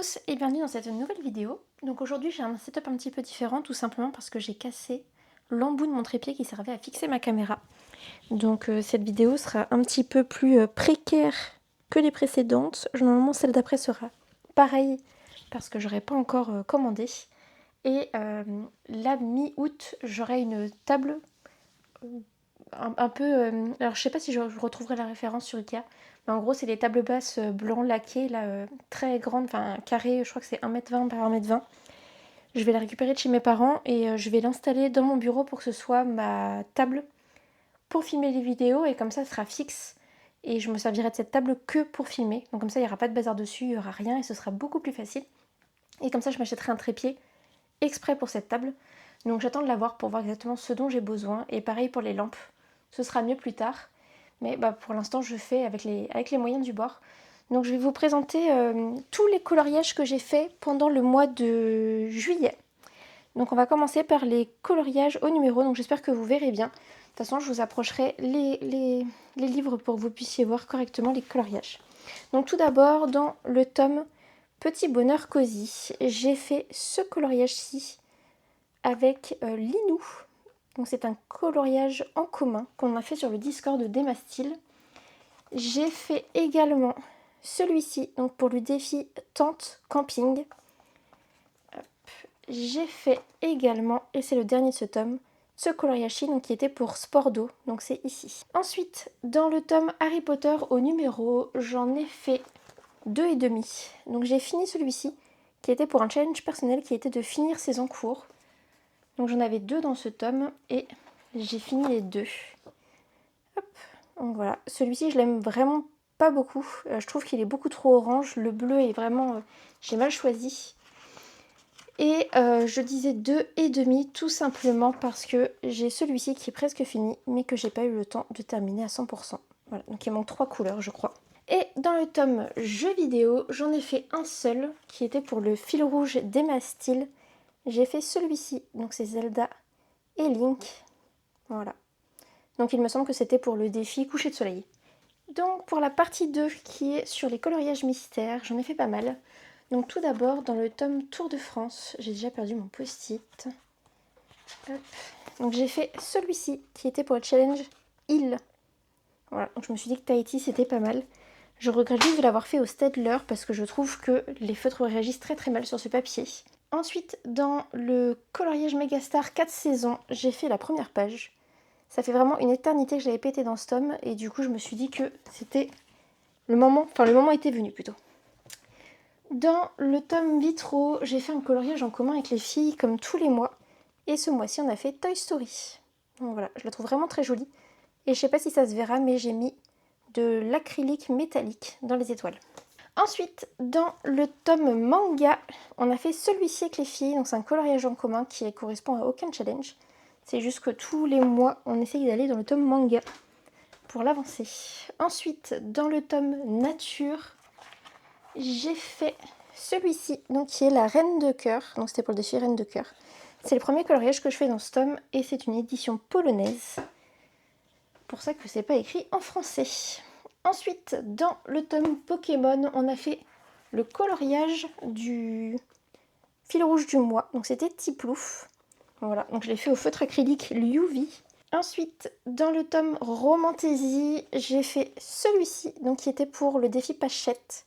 tous et bienvenue dans cette nouvelle vidéo. Donc aujourd'hui j'ai un setup un petit peu différent tout simplement parce que j'ai cassé l'embout de mon trépied qui servait à fixer ma caméra. Donc cette vidéo sera un petit peu plus précaire que les précédentes. Normalement celle d'après sera pareille parce que j'aurais pas encore commandé. Et là mi-août j'aurai une table un peu... alors je sais pas si je retrouverai la référence sur Ikea. Mais en gros, c'est des tables basses blanc laquées, là, très grandes, enfin carrées, je crois que c'est 1,20 m par 1,20 m. Je vais la récupérer de chez mes parents et je vais l'installer dans mon bureau pour que ce soit ma table pour filmer les vidéos et comme ça, sera fixe. Et je me servirai de cette table que pour filmer. Donc comme ça, il n'y aura pas de bazar dessus, il n'y aura rien et ce sera beaucoup plus facile. Et comme ça, je m'achèterai un trépied exprès pour cette table. Donc j'attends de l'avoir pour voir exactement ce dont j'ai besoin. Et pareil pour les lampes, ce sera mieux plus tard. Mais pour l'instant, je fais avec les moyens du bord. Donc je vais vous présenter tous les coloriages que j'ai fait pendant le mois de juillet. Donc on va commencer par les coloriages au numéro. Donc j'espère que vous verrez bien. De toute façon, je vous approcherai les livres pour que vous puissiez voir correctement les coloriages. Donc tout d'abord, dans le tome Petit Bonheur Cosy, j'ai fait ce coloriage-ci avec Linou. Donc c'est un coloriage en commun qu'on a fait sur le Discord d'Emma Style. J'ai fait également celui-ci, donc pour le défi tente camping. J'ai fait également, et c'est le dernier de ce tome, ce coloriage-ci donc qui était pour sport d'eau, donc c'est ici. Ensuite, dans le tome Harry Potter au numéro, j'en ai fait 2,5. Donc j'ai fini celui-ci, qui était pour un challenge personnel qui était de finir ses encours. Donc j'en avais 2 dans ce tome, et j'ai fini les 2. Hop. Donc voilà, celui-ci je l'aime vraiment pas beaucoup, je trouve qu'il est beaucoup trop orange, le bleu est vraiment, j'ai mal choisi. Et je disais 2,5 tout simplement parce que j'ai celui-ci qui est presque fini mais que j'ai pas eu le temps de terminer à 100%. Voilà, donc il manque 3 couleurs je crois. Et dans le tome jeux vidéo, j'en ai fait un seul qui était pour le fil rouge d'Emma Style. J'ai fait celui-ci, donc c'est Zelda et Link. Voilà. Donc il me semble que c'était pour le défi coucher de soleil. Donc pour la partie 2 qui est sur les coloriages mystères, j'en ai fait pas mal. Donc tout d'abord dans le tome Tour de France, j'ai déjà perdu mon post-it. Donc j'ai fait celui-ci qui était pour le challenge île. Voilà, donc je me suis dit que Tahiti c'était pas mal. Je regrette juste de l'avoir fait au Staedtler parce que je trouve que les feutres réagissent très très mal sur ce papier. Ensuite dans le coloriage Megastar 4 saisons, j'ai fait la première page. Ça fait vraiment une éternité que j'avais pété dans ce tome et du coup je me suis dit que c'était le moment était venu plutôt. Dans le tome Vitro, j'ai fait un coloriage en commun avec les filles comme tous les mois et ce mois-ci on a fait Toy Story. Donc voilà, je la trouve vraiment très jolie et je sais pas si ça se verra mais j'ai mis de l'acrylique métallique dans les étoiles. Ensuite, dans le tome manga, on a fait celui-ci avec les filles, donc c'est un coloriage en commun qui correspond à aucun challenge. C'est juste que tous les mois, on essaye d'aller dans le tome manga pour l'avancer. Ensuite, dans le tome nature, j'ai fait celui-ci, donc qui est la Reine de cœur. Donc c'était pour le défi Reine de cœur. C'est le premier coloriage que je fais dans ce tome et c'est une édition polonaise. Pour ça que c'est pas écrit en français. Ensuite, dans le tome Pokémon, on a fait le coloriage du fil rouge du mois. Donc c'était Tiplouf. Voilà, donc je l'ai fait au feutre acrylique Liuvi. Ensuite, dans le tome Romantaisie, j'ai fait celui-ci, donc qui était pour le défi Pachette.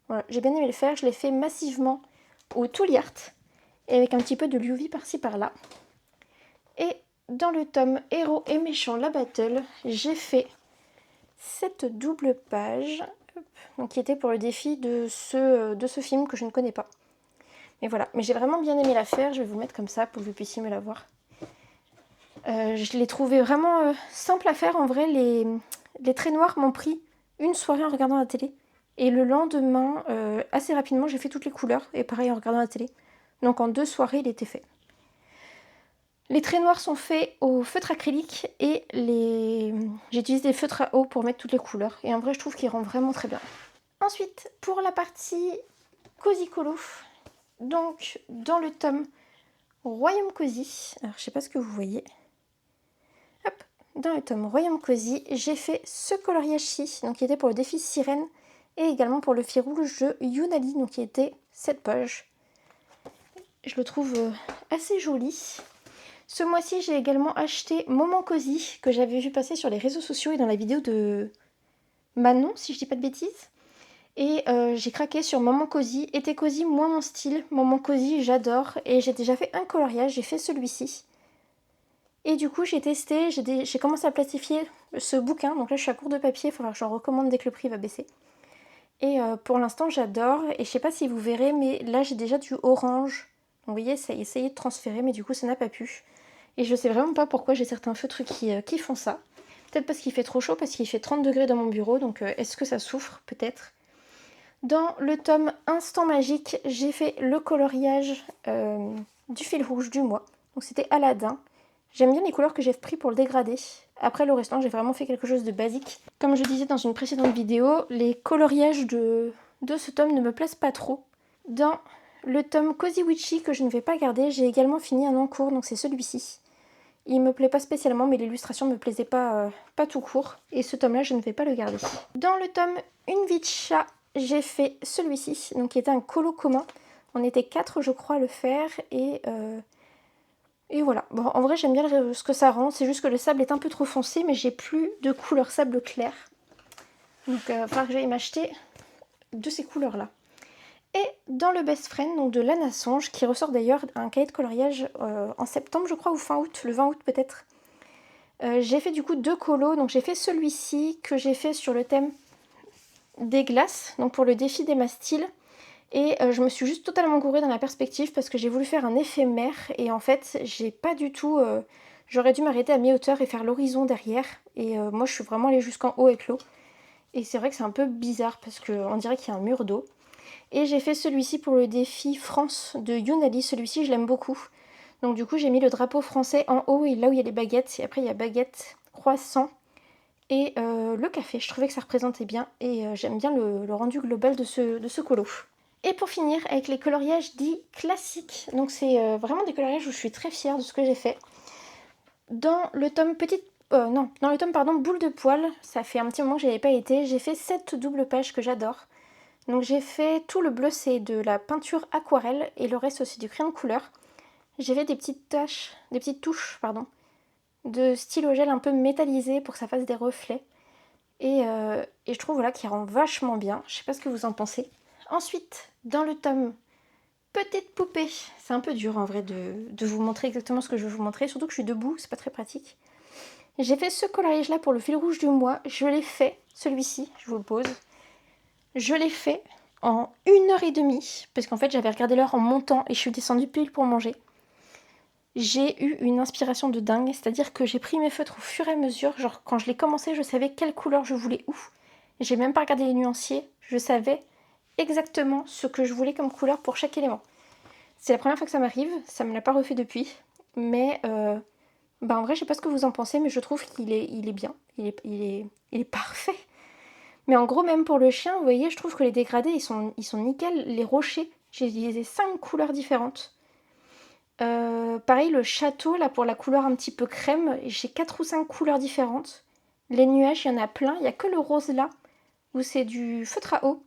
Voilà, j'ai bien aimé le faire, je l'ai fait massivement au Tool Art et avec un petit peu de Liuvi par-ci par-là. Et dans le tome Héros et méchants la battle, j'ai fait cette double page, donc qui était pour le défi de ce film que je ne connais pas. Mais voilà, mais j'ai vraiment bien aimé la faire, je vais vous mettre comme ça pour que vous puissiez me la voir. Je l'ai trouvé vraiment simple à faire. En vrai, les traits noirs m'ont pris une soirée en regardant la télé. Et le lendemain, assez rapidement, j'ai fait toutes les couleurs. Et pareil en regardant la télé. Donc en 2 soirées, il était fait. Les traits noirs sont faits au feutre acrylique. Et j'utilise des feutres à eau pour mettre toutes les couleurs. Et en vrai, je trouve qu'il rend vraiment très bien. Ensuite, pour la partie Cozy Colo. Donc, dans le tome Royaume Cozy. Alors, je sais pas ce que vous voyez. Hop, dans le tome Royaume Cozy, j'ai fait ce coloriage-ci, donc qui était pour le défi Sirène, et également pour le fil rouge de Yunali, donc qui était cette page. Je le trouve assez joli. Ce mois-ci, j'ai également acheté Moment Cosy, que j'avais vu passer sur les réseaux sociaux et dans la vidéo de Manon, si je dis pas de bêtises. Et j'ai craqué sur Moment Cosy. Été Cosy, moins mon style. Moment Cosy, j'adore. Et j'ai déjà fait un coloriage, j'ai fait celui-ci. Et du coup, j'ai testé, j'ai commencé à plastifier ce bouquin. Donc là, je suis à court de papier, il faudra que j'en recommande dès que le prix va baisser. Et pour l'instant, j'adore. Et je sais pas si vous verrez, mais là, j'ai déjà du orange. Donc vous voyez, ça a essayé de transférer, mais du coup, ça n'a pas pu. Et je sais vraiment pas pourquoi j'ai certains feutres qui font ça. Peut-être parce qu'il fait trop chaud, parce qu'il fait 30 degrés dans mon bureau. Donc est-ce que ça souffre? Peut-être. Dans le tome Instant Magique, j'ai fait le coloriage du fil rouge du mois. Donc c'était Aladdin. J'aime bien les couleurs que j'ai pris pour le dégradé. Après le restant, j'ai vraiment fait quelque chose de basique. Comme je disais dans une précédente vidéo, les coloriages de ce tome ne me plaisent pas trop. Dans le tome Cozy Witchy que je ne vais pas garder, j'ai également fini un en cours, donc c'est celui-ci. Il me plaît pas spécialement, mais l'illustration me plaisait pas tout court. Et ce tome-là, je ne vais pas le garder. Dans le tome Une vie de chat, j'ai fait celui-ci, donc qui était un colo commun. On était 4, je crois, à le faire, et voilà. Bon, en vrai, j'aime bien ce que ça rend. C'est juste que le sable est un peu trop foncé, mais j'ai plus de couleur sable clair. Donc, il va falloir que j'aille m'acheter de ces couleurs-là. Et dans le Best Friend, donc de Lana Songe, qui ressort d'ailleurs un cahier de coloriage en septembre, je crois, ou fin août, le 20 août peut-être. J'ai fait du coup 2 colos. Donc, j'ai fait celui-ci que j'ai fait sur le thème des glaces, donc pour le défi des mastiles. Et je me suis juste totalement gourée dans la perspective parce que j'ai voulu faire un éphémère et en fait j'ai pas du tout... j'aurais dû m'arrêter à mi-hauteur et faire l'horizon derrière et moi je suis vraiment allée jusqu'en haut avec l'eau. Et c'est vrai que c'est un peu bizarre parce qu'on dirait qu'il y a un mur d'eau. Et j'ai fait celui-ci pour le défi France de Younali, celui-ci je l'aime beaucoup. Donc du coup j'ai mis le drapeau français en haut et là où il y a les baguettes. Et après il y a baguette, croissant et le café. Je trouvais que ça représentait bien et j'aime bien le rendu global de ce colo. Et pour finir, avec les coloriages dits classiques. Donc c'est vraiment des coloriages où je suis très fière de ce que j'ai fait. Dans le tome boule de poil, ça fait un petit moment que je n'y avais pas été, j'ai fait 7 doubles pages que j'adore. Donc j'ai fait tout le bleu, c'est de la peinture aquarelle et le reste c'est du crayon de couleur. J'ai fait des petites touches, de stylo gel un peu métallisé pour que ça fasse des reflets. Et je trouve voilà, qu'il rend vachement bien. Je sais pas ce que vous en pensez. Ensuite, dans le tome Petite poupée, c'est un peu dur en vrai de vous montrer exactement ce que je veux vous montrer, surtout que je suis debout, c'est pas très pratique. J'ai fait ce coloriage là pour le fil rouge du mois, je l'ai fait, celui-ci, je vous le pose. Je l'ai fait en 1h30, parce qu'en fait j'avais regardé l'heure en montant et je suis descendue pile pour manger. J'ai eu une inspiration de dingue, c'est-à-dire que j'ai pris mes feutres au fur et à mesure, genre quand je l'ai commencé je savais quelle couleur je voulais où. J'ai même pas regardé les nuanciers, je savais exactement ce que je voulais comme couleur pour chaque élément. C'est la première fois que ça m'arrive, ça me l'a pas refait depuis, mais en vrai je sais pas ce que vous en pensez, mais je trouve qu'il est bien, il est parfait. Mais en gros même pour le chien, vous voyez, je trouve que les dégradés ils sont nickel, les rochers, j'ai utilisé 5 couleurs différentes. Pareil le château là pour la couleur un petit peu crème, j'ai 4 ou 5 couleurs différentes. Les nuages il y en a plein, il n'y a que le rose là où c'est du feutre à eau.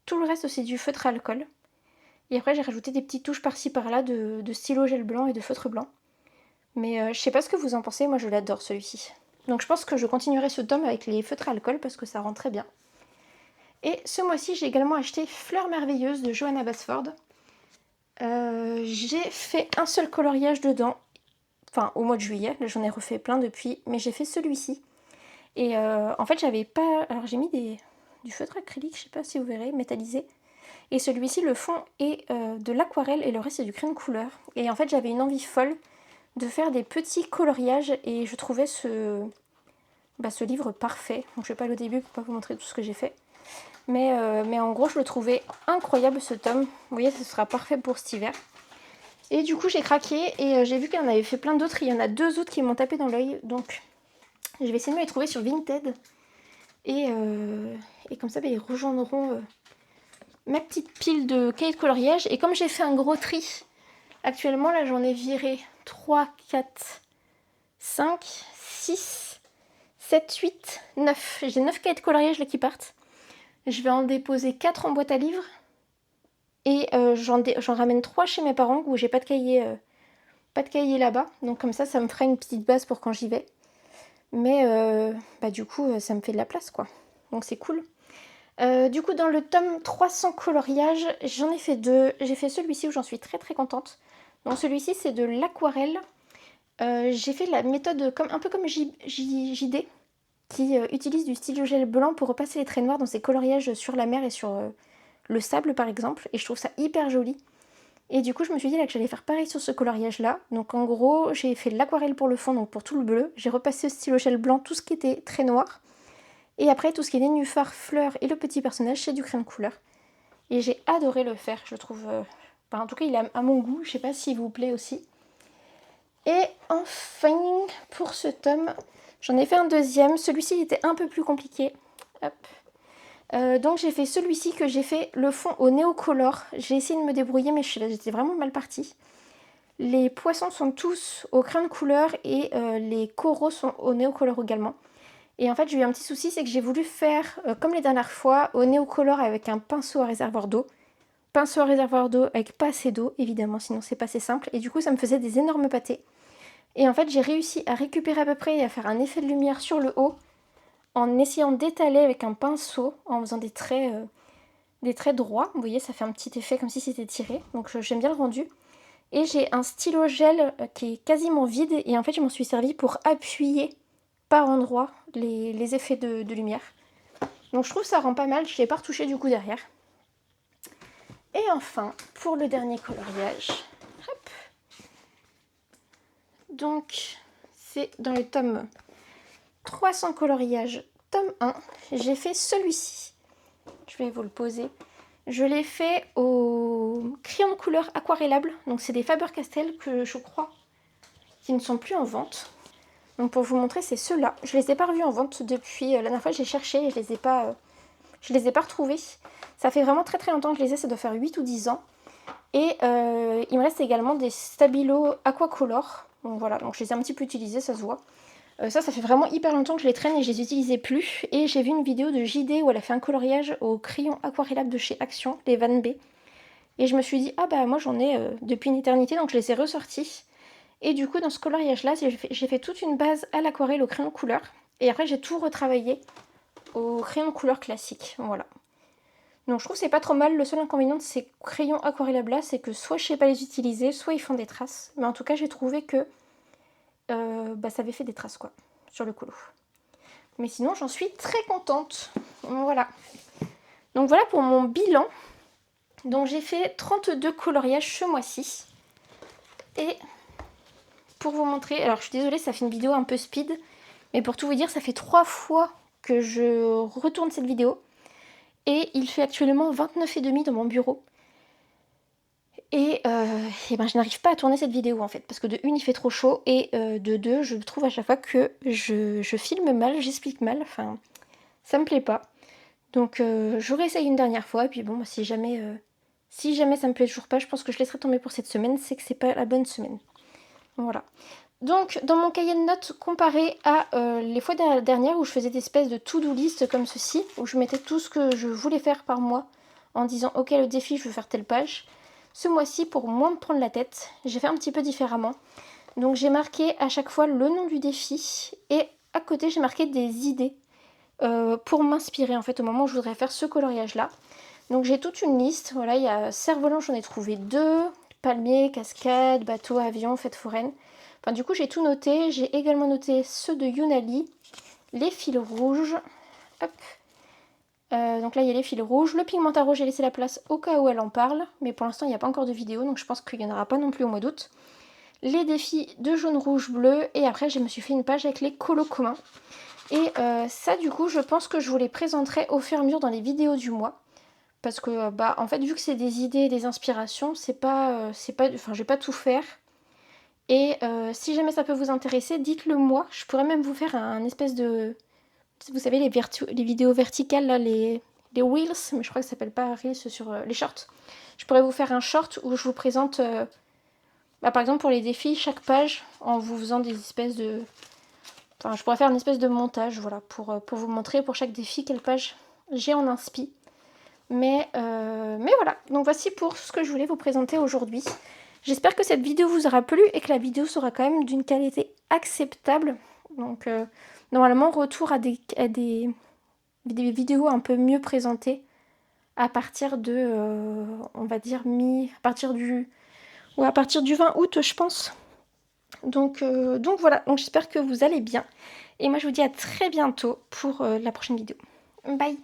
Tout le reste c'est du feutre à alcool. Et après j'ai rajouté des petites touches par-ci par-là de stylo gel blanc et de feutre blanc. Mais je sais pas ce que vous en pensez, moi je l'adore celui-ci. Donc je pense que je continuerai ce tome avec les feutres à alcool parce que ça rend très bien. Et ce mois-ci j'ai également acheté Fleurs merveilleuses de Johanna Basford. J'ai fait un seul coloriage dedans, enfin au mois de juillet, là j'en ai refait plein depuis, mais j'ai fait celui-ci. Et en fait j'avais pas... Alors j'ai mis du feutre acrylique, je sais pas si vous verrez, métallisé. Et celui-ci, le fond est de l'aquarelle et le reste c'est du crayon de couleur. Et en fait j'avais une envie folle de faire des petits coloriages et je trouvais ce livre parfait. Donc je vais pas aller au début pour pas vous montrer tout ce que j'ai fait. Mais en gros je le trouvais incroyable ce tome. Vous voyez, ce sera parfait pour cet hiver. Et du coup j'ai craqué et j'ai vu qu'il y en avait fait plein d'autres. Il y en a 2 autres qui m'ont tapé dans l'œil. Donc je vais essayer de me les trouver sur Vinted. Et comme ça ils rejoindront ma petite pile de cahiers de coloriage. Et comme j'ai fait un gros tri, actuellement là j'en ai viré 3, 4, 5, 6, 7, 8, 9. J'ai 9 cahiers de coloriage là qui partent. Je vais en déposer 4 en boîte à livres. Et j'en ramène 3 chez mes parents où j'ai pas de cahier, là-bas. Donc comme ça me fera une petite base pour quand j'y vais. Mais du coup, ça me fait de la place, quoi. Donc c'est cool. Du coup, dans le tome 300 coloriage, j'en ai fait 2. J'ai fait celui-ci où j'en suis très très contente. Donc celui-ci, c'est de l'aquarelle. J'ai fait la méthode un peu comme JD, qui utilise du stylo gel blanc pour repasser les traits noirs dans ses coloriages sur la mer et sur le sable, par exemple. Et je trouve ça hyper joli. Et du coup, je me suis dit là que j'allais faire pareil sur ce coloriage-là. Donc en gros, j'ai fait de l'aquarelle pour le fond, donc pour tout le bleu. J'ai repassé au stylo gel blanc tout ce qui était très noir. Et après, tout ce qui est nénuphar, fleurs et le petit personnage, c'est du crayon de couleur. Et j'ai adoré le faire, je trouve. En tout cas, il est à mon goût. Je sais pas s'il vous plaît aussi. Et enfin, pour ce tome, j'en ai fait un deuxième. Celui-ci, il était un peu plus compliqué. Hop. Donc j'ai fait celui-ci que j'ai fait le fond au néocolore. J'ai essayé de me débrouiller, mais j'étais vraiment mal partie. Les poissons sont tous au crayon de couleur et les coraux sont au néocolore également. Et en fait, j'ai eu un petit souci, c'est que j'ai voulu faire, comme les dernières fois, au néocolore avec un pinceau à réservoir d'eau. Pinceau à réservoir d'eau avec pas assez d'eau, évidemment, sinon c'est pas assez simple. Et du coup, ça me faisait des énormes pâtés. Et en fait, j'ai réussi à récupérer à peu près et à faire un effet de lumière sur le haut en essayant d'étaler avec un pinceau, en faisant des traits droits. Vous voyez, ça fait un petit effet comme si c'était tiré. Donc j'aime bien le rendu. Et j'ai un stylo gel qui est quasiment vide. Et en fait, je m'en suis servi pour appuyer par endroits les effets de lumière. Donc je trouve que ça rend pas mal. Je ne l'ai pas retouché du coup derrière. Et enfin, pour le dernier coloriage. Hop. Donc, c'est dans le tome 300 coloriage, tome 1. J'ai fait celui-ci. Je vais vous le poser. Je l'ai fait au crayon de couleur aquarellable. Donc c'est des Faber-Castell que je crois qui ne sont plus en vente. Donc pour vous montrer, c'est ceux-là. Je les ai pas revus en vente depuis la dernière fois. J'ai cherché et je les ai pas retrouvés. Ça fait vraiment très très longtemps que je les ai. Ça doit faire 8 ou 10 ans. Et il me reste également des Stabilo Aquacolor. Donc voilà, donc je les ai un petit peu utilisés, ça se voit. Ça fait vraiment hyper longtemps que je les traîne et je les utilisais plus. Et j'ai vu une vidéo de JD où elle a fait un coloriage au crayon aquarellable de chez Action, les Van B. Et je me suis dit, ah bah moi j'en ai depuis une éternité, donc je les ai ressortis. Et du coup, dans ce coloriage-là, j'ai fait toute une base à l'aquarelle au crayon de couleur. Et après, j'ai tout retravaillé au crayon de couleur classique. Voilà. Donc je trouve que c'est pas trop mal. Le seul inconvénient de ces crayons aquarellables là, c'est que soit je sais pas les utiliser, soit ils font des traces. Mais en tout cas, j'ai trouvé que ça avait fait des traces, quoi, sur le colo. Mais sinon, j'en suis très contente. Voilà. Donc voilà pour mon bilan. Donc j'ai fait 32 coloriages ce mois-ci. Et pour vous montrer, alors je suis désolée, ça fait une vidéo un peu speed. Mais pour tout vous dire, ça fait 3 fois que je retourne cette vidéo. Et il fait actuellement 29,5 dans mon bureau. Et je n'arrive pas à tourner cette vidéo en fait, parce que de une il fait trop chaud, et de deux je trouve à chaque fois que je filme mal, j'explique mal, enfin ça me plaît pas. Donc je réessaye une dernière fois, et puis bon, si jamais ça me plaît toujours pas, je pense que je laisserai tomber pour cette semaine, c'est que c'est pas la bonne semaine. Voilà. Donc dans mon cahier de notes, comparé à les fois dernières où je faisais des espèces de to-do list comme ceci, où je mettais tout ce que je voulais faire par mois, en disant ok le défi je veux faire telle page. Ce mois-ci, pour moins me prendre la tête, j'ai fait un petit peu différemment. Donc j'ai marqué à chaque fois le nom du défi et à côté j'ai marqué des idées pour m'inspirer en fait au moment où je voudrais faire ce coloriage-là. Donc j'ai toute une liste. Voilà, il y a cerf-volant, j'en ai trouvé 2, palmier, cascade, bateau, avion, fête foraine. Enfin du coup j'ai tout noté. J'ai également noté ceux de Yunali, les fils rouges. Hop. Donc là il y a les fils rouges, le pigmentaro j'ai laissé la place au cas où elle en parle, mais pour l'instant il n'y a pas encore de vidéo donc je pense qu'il n'y en aura pas non plus au mois d'août. Les défis de jaune, rouge, bleu, et après je me suis fait une page avec les colos communs. Et ça du coup je pense que je vous les présenterai au fur et à mesure dans les vidéos du mois. Parce que en fait vu que c'est des idées et des inspirations, je vais pas tout faire. Et si jamais ça peut vous intéresser, dites-le moi, je pourrais même vous faire un espèce de... Vous savez, les vidéos verticales, là, les Reels, mais je crois que ça s'appelle pas Reels sur les shorts. Je pourrais vous faire un short où je vous présente, par exemple pour les défis, chaque page, en vous faisant des espèces de... Enfin, je pourrais faire une espèce de montage, voilà, pour vous montrer pour chaque défi quelle page j'ai en inspi. Mais voilà, donc voici pour ce que je voulais vous présenter aujourd'hui. J'espère que cette vidéo vous aura plu et que la vidéo sera quand même d'une qualité acceptable. Donc normalement, retour à des vidéos un peu mieux présentées à partir de, on va dire, à partir du 20 août, je pense. Donc voilà, donc j'espère que vous allez bien. Et moi, je vous dis à très bientôt pour la prochaine vidéo. Bye!